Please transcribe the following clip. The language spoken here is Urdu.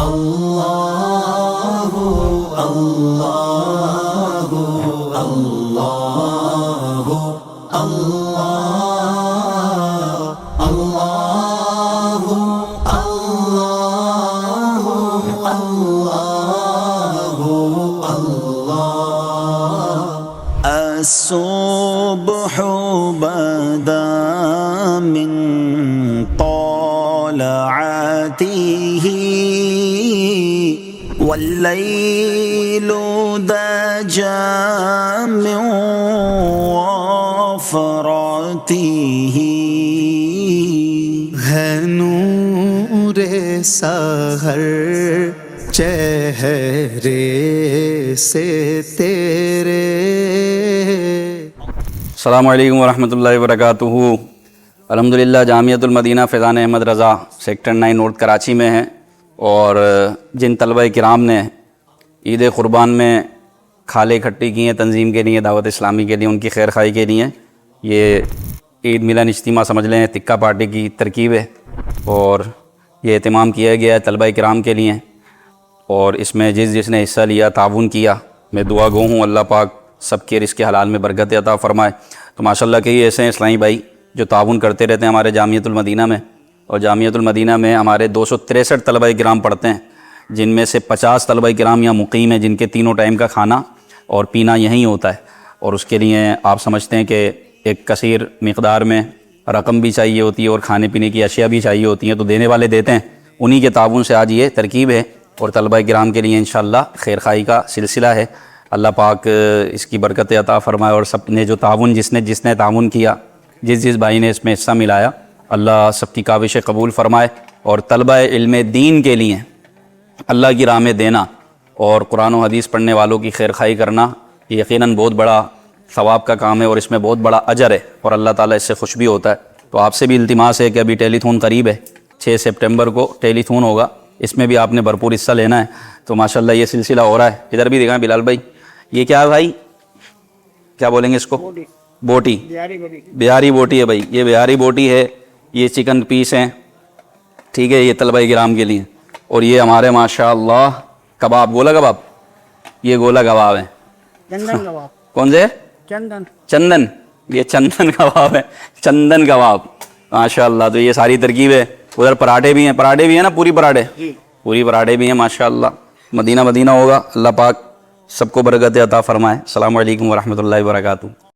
اللہ اللہ اللہ اللہ اللہ اللہ الصبح بدا من طلعته والليل دجى من وفرته ہے نور سحر چہرے سے تیرے. السلام علیکم ورحمۃ اللہ وبرکاتہ. الحمدللہ جامعۃ المدینہ فیضان احمد رضا سیکٹر 9 نارتھ کراچی میں ہیں، اور جن طلبہ کرام نے عید قربان میں کھالے اکٹھی کی ہیں تنظیم کے لیے، دعوت اسلامی کے لیے، ان کی خیر خواہی کے لیے، یہ عید ملن اجتماع سمجھ لیں، تکہ پارٹی کی ترکیب ہے، اور یہ اہتمام کیا گیا ہے طلبہ کرام کے لیے. اور اس میں جس نے حصہ لیا، تعاون کیا، میں دعا گو ہوں اللہ پاک سب کے رزق حلال میں برکت عطا فرمائے. تو ماشاءاللہ کئی ایسے ہیں اسلامی بھائی جو تعاون کرتے رہتے ہیں ہمارے جامعۃ المدینہ میں، اور جامعۃ المدینہ میں ہمارے 263 طلبہ کرام پڑھتے ہیں، جن میں سے 50 طلبہ کرام یہاں مقیم ہیں، جن کے تینوں ٹائم کا کھانا اور پینا یہیں ہوتا ہے. اور اس کے لیے آپ سمجھتے ہیں کہ ایک کثیر مقدار میں رقم بھی چاہیے ہوتی ہے اور کھانے پینے کی اشیاء بھی چاہیے ہوتی ہیں، تو دینے والے دیتے ہیں. انہی کے تعاون سے آج یہ ترکیب ہے، اور طلبہ کرام کے لیے انشاءاللہ خیر خواہی کا سلسلہ ہے. اللہ پاک اس کی برکت عطا فرمائے، اور سب نے جو تعاون جس نے تعاون کیا، جس بھائی نے اس میں حصہ ملایا، اللہ سب کی کاوشیں قبول فرمائے. اور طلبہ علم دین کے لیے اللہ کی راہ میں دینا اور قرآن و حدیث پڑھنے والوں کی خیر خواہی کرنا، یہ یقیناً بہت بڑا ثواب کا کام ہے، اور اس میں بہت بڑا اجر ہے، اور اللہ تعالیٰ اس سے خوش بھی ہوتا ہے. تو آپ سے بھی التماس ہے کہ ابھی ٹیلی تھون قریب ہے، 6 سپٹمبر کو ٹیلی تھون ہوگا، اس میں بھی آپ نے بھرپور حصہ لینا ہے. تو ماشاءاللہ یہ سلسلہ ہو رہا ہے. ادھر بھی دکھائیں بلال بھائی، یہ کیا ہے بھائی، کیا بولیں گے اس کو؟ بوٹی، بہاری بوٹی ہے بھائی، یہ بہاری بوٹی ہے. یہ چکن پیس ہیں، ٹھیک ہے، یہ طلبہ کرام کے لیے. اور یہ ہمارے ماشاءاللہ کباب، گولا کباب، یہ گولا کباب ہیں. چندن کباب. کون سے؟ چندن. یہ چندن کباب ہے، چندن کباب ماشاءاللہ. تو یہ ساری ترکیب ہے. ادھر پراٹھے بھی ہیں نا، پوری پراٹھے بھی ہیں ماشاءاللہ. مدینہ ہوگا. اللہ پاک سب کو برکت عطا فرمائے. السلام علیکم ورحمۃ اللہ وبرکاتہ.